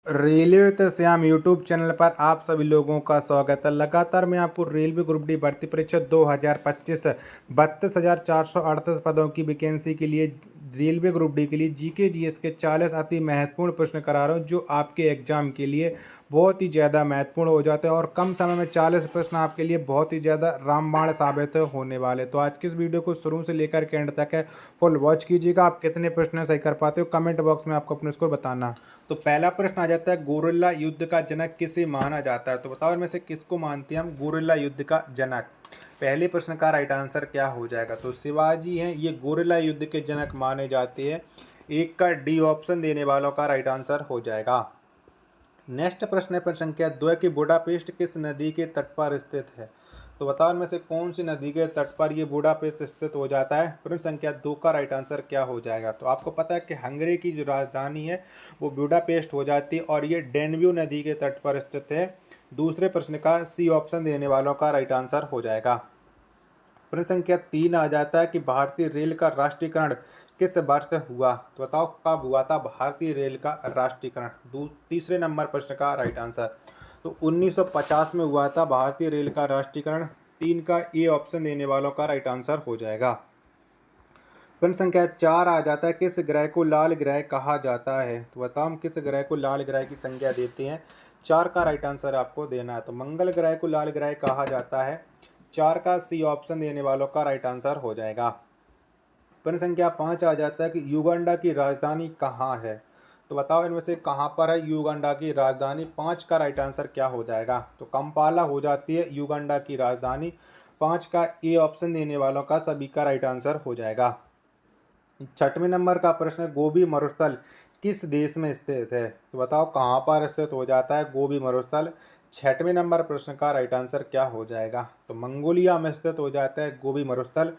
Railway with Shyam YouTube channel पर आप सभी लोगों का स्वागत है। लगातार मैं आपको रेलवे ग्रुप डी भर्ती परीक्षा 2025 32,438 पदों की वैकेंसी के लिए रेलवे ग्रुप डी के लिए जीके जीएस के 40 अति महत्वपूर्ण प्रश्न करा रहा हूँ, जो आपके एग्जाम के लिए बहुत ही ज़्यादा महत्वपूर्ण हो जाते हैं और कम समय में 40 प्रश्न आपके लिए बहुत ही ज़्यादा रामबाण साबित होने वाले। तो आज की इस वीडियो को शुरू से लेकर के एंड तक है फुल वॉच कीजिएगा। आप कितने प्रश्न सही कर पाते हो कमेंट बॉक्स में आपको अपने स्कोर बताना। तो पहला प्रश्न आ जाता है, गोरिल्ला युद्ध का जनक किसे माना जाता है? तो बताओ इनमें से किसको मानते हैं हम गोरिल्ला युद्ध का जनक? पहले प्रश्न का राइट आंसर क्या हो जाएगा? तो शिवाजी हैं, ये गोरिल्ला युद्ध के जनक माने जाते हैं। एक का डी ऑप्शन देने वालों का राइट आंसर हो जाएगा। नेक्स्ट प्रश्न है प्रश्न संख्या 2 की बुडापेस्ट किस नदी के तट पर स्थित है? तो बताओ इनमें से कौन सी नदी के तट पर ये बुडापेस्ट स्थित हो जाता है? प्रश्न संख्या 2 का राइट आंसर क्या हो जाएगा? तो आपको पता है कि हंगरी की जो राजधानी है वो बुडापेस्ट हो जाती है और ये डेन्यू नदी के तट पर स्थित है। दूसरे प्रश्न का सी ऑप्शन देने वालों का राइट आंसर हो जाएगा। प्रश्न संख्या 3 आ जाता है कि भारतीय रेल का राष्ट्रीयकरण किस वर्ष हुआ? तो बताओ कब हुआ था भारतीय रेल का राष्ट्रीयकरण? तीसरे नंबर प्रश्न का राइट आंसर तो 1950 में हुआ था भारतीय रेल का राष्ट्रीयकरण। 3 का ए ऑप्शन देने वालों का राइट आंसर हो जाएगा। प्रश्न संख्या 4 आ जाता है, किस ग्रह को लाल ग्रह कहा जाता है? तो बताओ हम किस ग्रह को लाल ग्रह की संज्ञा देते हैं? 4 का राइट आंसर आपको देना है। तो मंगल ग्रह को लाल ग्रह कहा जाता है। 4 का सी ऑप्शन देने वालों का राइट आंसर हो जाएगा। प्रश्न संख्या 5 आ जाता है कि युगांडा की राजधानी कहाँ है? तो बताओ इनमें से कहाँ पर है युगांडा की राजधानी? 5 का राइट आंसर क्या हो जाएगा? तो कंपाला हो जाती है युगांडा की राजधानी। 5 का ए ऑप्शन देने वालों का सभी का राइट आंसर हो जाएगा। 6वें नंबर का प्रश्न है, गोबी मरुस्थल किस देश में स्थित है? तो बताओ कहाँ पर स्थित हो जाता है गोबी मरुस्थल? 6वें नंबर प्रश्न का राइट आंसर क्या हो जाएगा? तो मंगोलिया में स्थित हो जाता है गोबी मरुस्थल।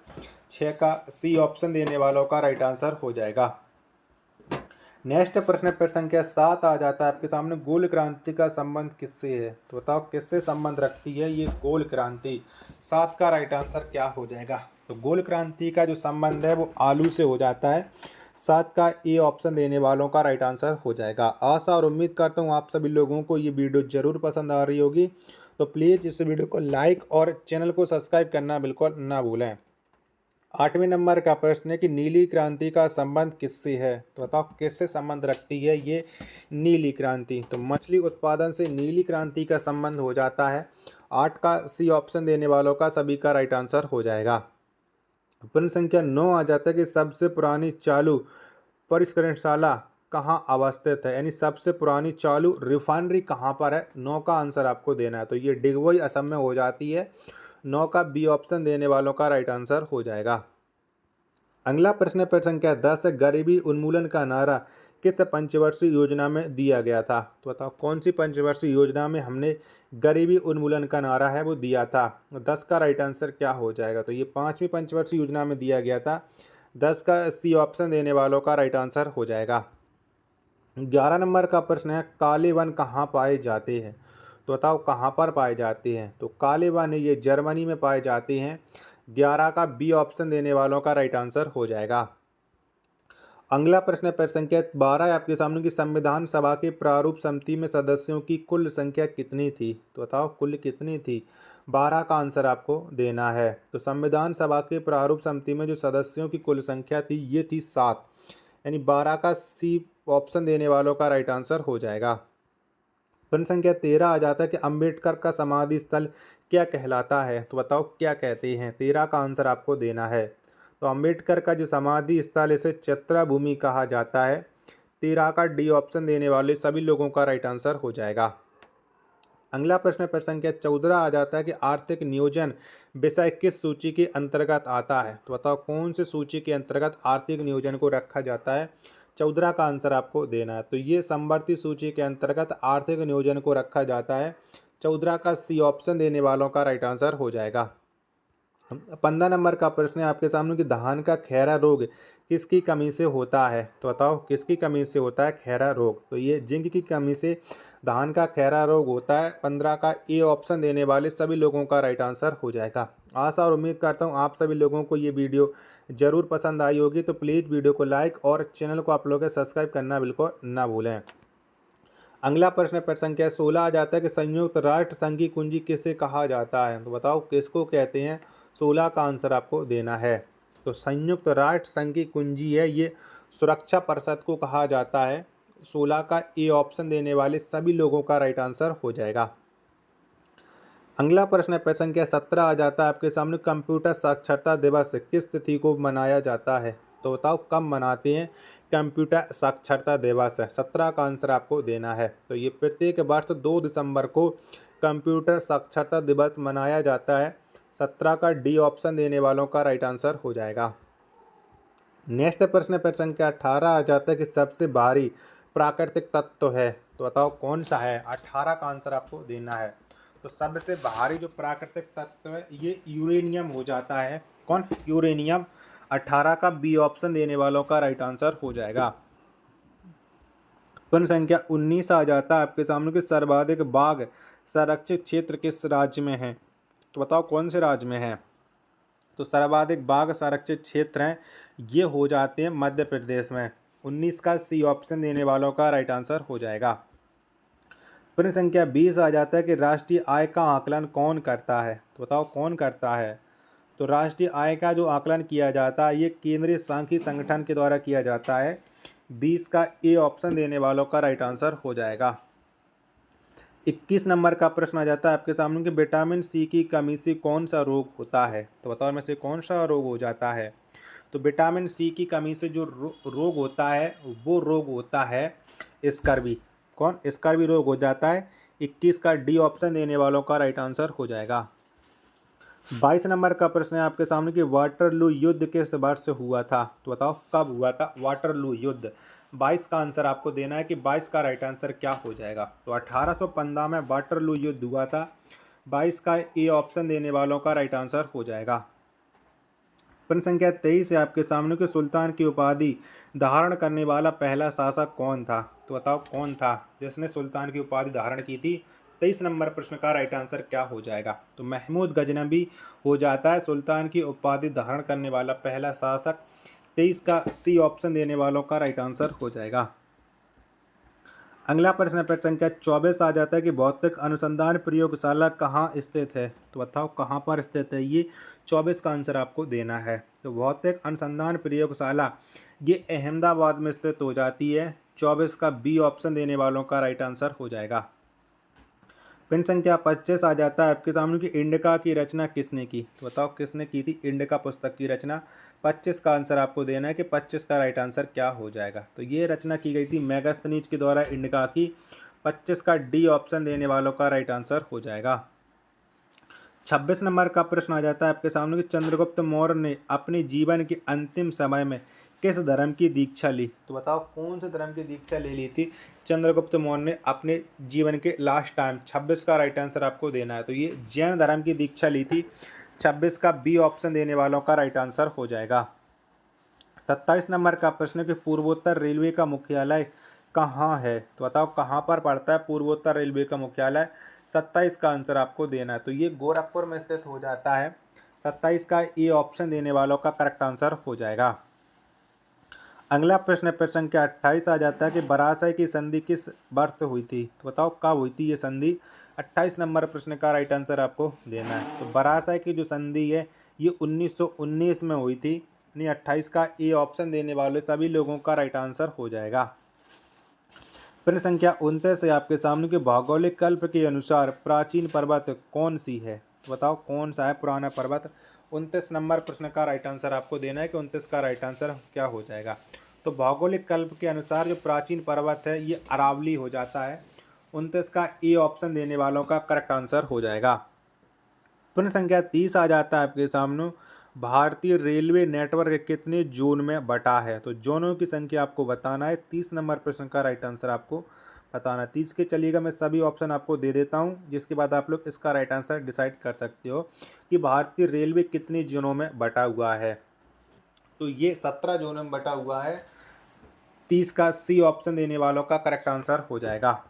6 का सी ऑप्शन देने वालों का राइट आंसर हो जाएगा। नेक्स्ट प्रश्न पर संख्या 7 आ जाता है आपके सामने, गोल क्रांति का संबंध किससे है? तो बताओ किससे संबंध रखती है ये गोल क्रांति? 7 का राइट आंसर क्या हो जाएगा? तो गोल क्रांति का जो संबंध है वो आलू से हो जाता है। 7 का ए ऑप्शन देने वालों का राइट आंसर हो जाएगा। आशा और उम्मीद करता हूँ आप सभी लोगों को ये वीडियो जरूर पसंद आ रही होगी। तो प्लीज़ इस वीडियो को लाइक और चैनल को सब्सक्राइब करना बिल्कुल ना भूलें। 8वें नंबर का प्रश्न है कि नीली क्रांति का संबंध किससे है? तो बताओ किससे संबंध रखती है ये नीली क्रांति? तो मछली उत्पादन से नीली क्रांति का संबंध हो जाता है। 8 का सी ऑप्शन देने वालों का सभी का राइट आंसर हो जाएगा। प्रश्न संख्या 9 आ जाता है कि सबसे पुरानी चालू परिष्करणशाला कहाँ अवस्थित है? यानी सबसे पुरानी चालू रिफाइनरी कहाँ पर है? 9 का आंसर आपको देना है। तो ये डिगबोई असम में हो जाती है। 9 का बी ऑप्शन देने वालों का राइट आंसर हो जाएगा। अगला प्रश्न पर संख्या 10 है, गरीबी उन्मूलन का नारा किस पंचवर्षीय योजना में दिया गया था? तो बताओ कौन सी पंचवर्षीय योजना में हमने गरीबी उन्मूलन का नारा है वो दिया था? 10 का राइट आंसर क्या हो जाएगा? तो ये 5वीं पंचवर्षीय योजना में दिया गया था। 10 का सी ऑप्शन देने वालों का राइट आंसर हो जाएगा। 11 नंबर का प्रश्न है, काले वन कहाँ पाए जाते हैं? तो बताओ कहाँ पर पाए जाते हैं? तो काले वन ये जर्मनी में पाए जाते हैं। 11 का बी ऑप्शन देने वालों का राइट आंसर हो जाएगा। अगला प्रश्न पर संख्या 12 है आपके सामने की संविधान सभा के प्रारूप समिति में सदस्यों की कुल संख्या कितनी थी? तो बताओ कुल कितनी थी? 12 का आंसर आपको देना है। तो संविधान सभा के प्रारूप समिति में जो सदस्यों की कुल संख्या थी ये थी 7। यानी 12 का सी ऑप्शन देने वालों का राइट आंसर हो जाएगा। प्रश्न संख्या 13 आ जाता है कि अंबेडकर का समाधि स्थल क्या कहलाता है? तो बताओ क्या कहते हैं? 13 का आंसर आपको देना है। तो अंबेडकर का जो समाधि स्थल इसे चित्रा भूमि कहा जाता है। 13 का डी ऑप्शन देने वाले सभी लोगों का राइट आंसर हो जाएगा। अगला प्रश्न पर संख्या 14 आ जाता है कि आर्थिक नियोजन विषय किस सूची के अंतर्गत आता है? तो बताओ कौन से सूची के अंतर्गत आर्थिक नियोजन को रखा जाता है? 14 का आंसर आपको देना है। तो ये समवर्ती सूची के अंतर्गत आर्थिक नियोजन को रखा जाता है। 14 का सी ऑप्शन देने वालों का राइट आंसर हो जाएगा। 15 नंबर का प्रश्न है आपके सामने कि धान का खैरा रोग किसकी कमी से होता है? तो बताओ किसकी कमी से होता है खैरा रोग? तो ये जिंक की कमी से धान का खैरा रोग होता है। 15 का ए ऑप्शन देने वाले सभी लोगों का राइट आंसर हो जाएगा। आशा और उम्मीद करता हूँ आप सभी लोगों को ये वीडियो ज़रूर पसंद आई होगी। तो प्लीज़ वीडियो को लाइक और चैनल को आप लोग सब्सक्राइब करना बिल्कुल ना भूलें। अगला प्रश्न प्रश्न संख्या 16 आ जाता है कि संयुक्त राष्ट्र संघ की कुंजी किसे कहा जाता है, तो बताओ किसको कहते हैं। 16 का आंसर आपको देना है। तो संयुक्त राष्ट्र संघ की कुंजी है ये सुरक्षा परिषद को कहा जाता है। 16 का ए ऑप्शन देने वाले सभी लोगों का राइट आंसर हो जाएगा। अगला प्रश्न प्रश्न संख्या 17 आ जाता है आपके सामने, कंप्यूटर साक्षरता दिवस किस तिथि को मनाया जाता है, तो बताओ कब मनाते हैं कंप्यूटर साक्षरता दिवस है। 17 का आंसर आपको देना है। तो ये प्रत्येक वर्ष 2 दिसंबर को कंप्यूटर साक्षरता दिवस मनाया जाता है। 17 का डी ऑप्शन देने वालों का राइट आंसर हो जाएगा। नेक्स्ट प्रश्न प्रश्न संख्या 18 आ जाता है कि सबसे भारी प्राकृतिक तत्व है, तो बताओ कौन सा है। 18 का आंसर आपको देना है। तो सबसे भारी जो प्राकृतिक तत्व है ये यूरेनियम हो जाता है। कौन, यूरेनियम। 18 का बी ऑप्शन देने वालों का राइट आंसर हो जाएगा। प्रश्न संख्या 19 आ जाता है आपके सामने कि सर्वाधिक बाघ संरक्षित क्षेत्र किस राज्य में है, तो बताओ कौन से राज्य में है। तो सर्वाधिक बाघ संरक्षित क्षेत्र हैं ये हो जाते हैं मध्य प्रदेश में। 19 का सी ऑप्शन देने वालों का राइट आंसर हो जाएगा। प्रश्न संख्या 20 आ जाता है कि राष्ट्रीय आय का आकलन कौन करता है, तो बताओ कौन करता है। तो राष्ट्रीय आय का जो आकलन किया जाता है ये केंद्रीय सांख्यिकी संगठन के द्वारा किया जाता है। 20 का ए ऑप्शन देने वालों का राइट आंसर हो जाएगा। 21 नंबर का प्रश्न आ जाता है आपके सामने कि विटामिन सी की कमी से कौन सा रोग होता है, तो बताओ में से कौन सा रोग हो जाता है। तो विटामिन सी की कमी से जो रोग होता है वो रोग होता है स्कर्वी। कौन, स्कर्वी रोग हो जाता है। 21 का डी ऑप्शन देने वालों का राइट आंसर हो जाएगा। 22 नंबर का प्रश्न है आपके सामने कि वाटरलू युद्ध किस वर्ष हुआ था, तो बताओ कब हुआ था वाटरलू युद्ध। 22 का आंसर आपको देना है कि 22 का राइट आंसर क्या हो जाएगा। तो 1815 में वाटरलू युद्ध हुआ था। 22 का ए ऑप्शन देने वालों का राइट आंसर हो जाएगा। प्रश्न संख्या 23 है आपके सामने कि सुल्तान की उपाधि धारण करने वाला पहला शासक कौन था, तो बताओ कौन था जिसने सुल्तान की उपाधि धारण की थी। 23 नंबर प्रश्न का राइट आंसर क्या हो जाएगा। तो महमूद गजनबी हो जाता है सुल्तान की उपाधि धारण करने वाला पहला शासक। 23 का सी ऑप्शन देने वालों का राइट आंसर हो जाएगा। अगला प्रश्न प्रश्न संख्या 24 आ जाता है कि भौतिक अनुसंधान प्रयोगशाला कहाँ स्थित है, तो बताओ कहाँ पर स्थित है ये। 24 का आंसर आपको देना है। तो भौतिक अनुसंधान प्रयोगशाला ये अहमदाबाद में स्थित हो जाती है। 24 का बी ऑप्शन देने वालों का राइट आंसर हो जाएगा। प्रश्न संख्या 25 आ जाता है आपके सामने कि इंडिका की रचना किसने की, तो बताओ किसने की थी इंडिका पुस्तक की रचना। 25 का आंसर आपको देना है कि 25 का राइट आंसर क्या हो जाएगा। तो ये रचना की गई थी मेगास्थनीज के द्वारा इंडिका की। 25 का डी ऑप्शन देने वालों का राइट आंसर हो जाएगा। 26 नंबर का प्रश्न आ जाता है आपके सामने कि चंद्रगुप्त मौर्य ने अपने जीवन के अंतिम समय में किस धर्म की दीक्षा ली, तो बताओ कौन से धर्म की दीक्षा ले ली थी चंद्रगुप्त मौर्य ने अपने जीवन के लास्ट टाइम। 26 का राइट आंसर आपको देना है। तो ये जैन धर्म की दीक्षा ली थी। 26 का बी ऑप्शन देने वालों का राइट आंसर हो जाएगा। 27 नंबर का प्रश्न कि पूर्वोत्तर रेलवे का मुख्यालय कहाँ है, तो बताओ कहाँ पर पड़ता है पूर्वोत्तर रेलवे का मुख्यालय। 27 का आंसर आपको देना है। तो ये गोरखपुर में स्थित हो जाता है। 27 का ए ऑप्शन देने वालों का करेक्ट आंसर हो जाएगा। अगला प्रश्न प्रश्न संख्या 28 आ जाता है कि बरासई की संधि किस वर्ष हुई थी, तो बताओ कब हुई थी ये संधि। 28 नंबर प्रश्न का राइट आंसर आपको देना है। तो बरासई की जो संधि है ये 1919 में हुई थी। यानी 28 का ए ऑप्शन देने वाले सभी लोगों का राइट आंसर हो जाएगा। प्रश्न संख्या 29 है आपके सामने कि भौगोलिक कल्प के अनुसार प्राचीन पर्वत कौन सी है, तो बताओ कौन सा है पुराना पर्वत। 29 नंबर प्रश्न का राइट आंसर आपको देना है कि 29 का राइट आंसर क्या हो जाएगा। तो भौगोलिक कल्प के अनुसार जो प्राचीन पर्वत है ये अरावली हो जाता है। 29 का ए ऑप्शन देने वालों का करेक्ट आंसर हो जाएगा। प्रश्न संख्या 30 आ जाता है आपके सामने, भारतीय रेलवे नेटवर्क कितने जोन में बटा है, तो जोनों की संख्या आपको बताना है। 30 नंबर प्रश्न का राइट आंसर आपको बताना है। 30 के चलिएगा मैं सभी ऑप्शन आपको दे देता हूं जिसके बाद आप लोग इसका राइट आंसर डिसाइड कर सकते हो कि भारतीय रेलवे कितने जोनों में बटा हुआ है। तो ये 17 जोनों में बटा हुआ है। 30 का सी ऑप्शन देने वालों का करेक्ट आंसर हो जाएगा।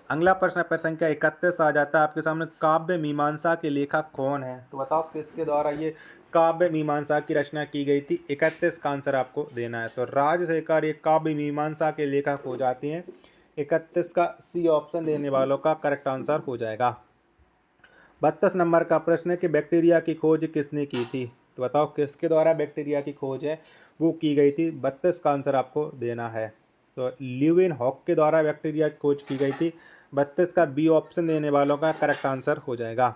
अगला प्रश्न प्रश्न संख्या 31 आ जाता है आपके सामने, काव्य मीमांसा के लेखक कौन है, तो बताओ किसके द्वारा ये काव्य मीमांसा की रचना की गई थी। 31 का आंसर आपको देना है। तो राजशेखर ये काव्य मीमांसा के लेखक हो जाते हैं। 31 का सी ऑप्शन देने वालों का करेक्ट आंसर हो जाएगा। 32 नंबर का प्रश्न है कि बैक्टीरिया की खोज किसने की थी। तो बताओ किसके द्वारा बैक्टीरिया की खोज है वो की गई थी। 32 का आंसर आपको देना है। तो ल्यूविन हॉक के द्वारा बैक्टीरिया की खोज की गई थी। 32 का बी ऑप्शन देने वालों का करेक्ट आंसर हो जाएगा।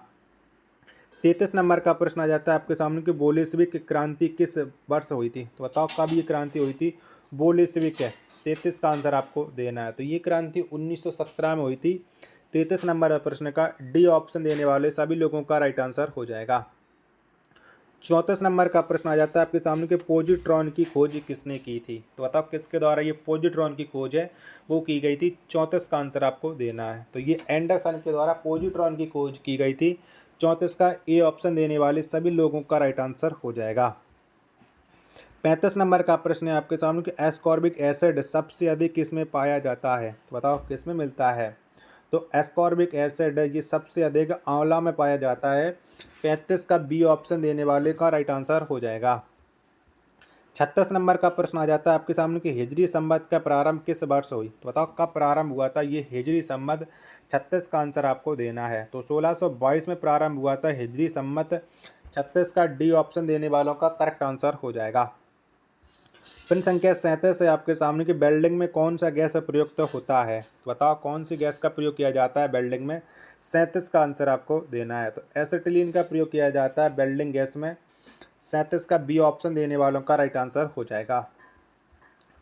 33 नंबर का प्रश्न आ जाता है आपके सामने कि बोल्शेविक क्रांति किस वर्ष हुई थी। तो बताओ कब ये क्रांति हुई थी। बोल्शेविक है, 33 का आंसर आपको देना है। तो ये क्रांति 1917 में हुई थी। 33 नंबर प्रश्न का डी ऑप्शन देने वाले सभी लोगों का राइट आंसर हो जाएगा। 34 नंबर का प्रश्न आ जाता है आपके सामने कि पॉजिट्रॉन की खोज किसने की थी। तो बताओ किसके द्वारा ये पॉजिट्रॉन की खोज है वो की गई थी। 34 का आंसर आपको देना है। तो ये एंडरसन के द्वारा पॉजिट्रॉन की खोज की गई थी। 34 का ए ऑप्शन देने वाले सभी लोगों का राइट आंसर हो जाएगा। 35 नंबर का प्रश्न है आपके सामने कि एस्कॉर्बिक एसिड सबसे अधिक किस में पाया जाता है। तो बताओ किस में मिलता है। तो एस्कॉर्बिक एसिड ये सबसे अधिक आंवला में पाया जाता है। 35 का बी ऑप्शन देने वाले का राइट आंसर हो जाएगा। 36 नंबर का प्रश्न आ जाता है आपके सामने कि हिजरी संवत का प्रारंभ किस वर्ष हुई। तो बताओ कब प्रारंभ हुआ था ये हिजरी संवत। 36 का आंसर आपको देना है। तो 1622 में प्रारंभ हुआ था हिजरी संवत। 36 का डी ऑप्शन देने वालों का करेक्ट आंसर हो जाएगा। प्रश्न संख्या 37 है आपके सामने कि वेल्डिंग में कौन सा गैस प्रयुक्त होता है। तो बताओ कौन सी गैस का प्रयोग किया जाता है वेल्डिंग में। 37 का आंसर आपको देना है। तो एसिटिलीन का प्रयोग किया जाता है वेल्डिंग गैस में। 37 का बी ऑप्शन देने वालों का राइट आंसर हो जाएगा।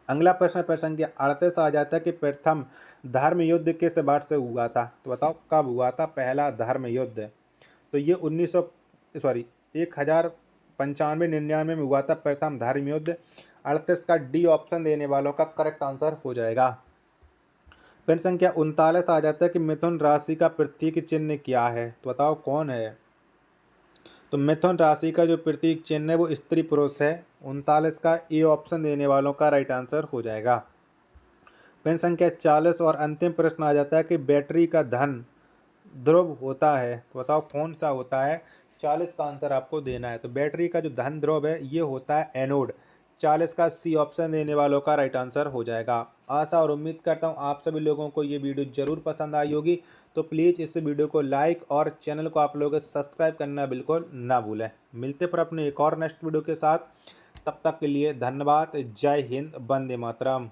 अगला प्रश्न प्रश्न संख्या 38 आ जाता है कि प्रथम धर्म युद्ध किस वर्ष से हुआ था। तो बताओ कब हुआ था पहला धर्म युद्ध। तो ये 1095-99 में हुआ था प्रथम धर्म युद्ध। 38 का डी ऑप्शन देने वालों का करेक्ट आंसर हो जाएगा। प्रश्न संख्या 39 आ जाता है कि मिथुन राशि का प्रतीक चिन्ह क्या है। तो बताओ कौन है। तो मिथुन राशि का जो प्रतीक चिन्ह है वो स्त्री पुरुष है। 39 का ए ऑप्शन देने वालों का राइट आंसर हो जाएगा। प्रश्न संख्या 40 और अंतिम प्रश्न आ जाता है कि बैटरी का धन ध्रुव होता है। तो बताओ कौन सा होता है। 40 का आंसर आपको देना है। तो बैटरी का जो धन ध्रुव है ये होता है एनोड। 40 का सी ऑप्शन देने वालों का राइट आंसर हो जाएगा। आशा और उम्मीद करता हूँ आप सभी लोगों को ये वीडियो जरूर पसंद आई होगी। तो प्लीज़ इस वीडियो को लाइक और चैनल को आप लोग सब्सक्राइब करना बिल्कुल ना भूलें। मिलते पर अपने एक और नेक्स्ट वीडियो के साथ। तब तक के लिए धन्यवाद। जय हिंद, वंदे मातरम।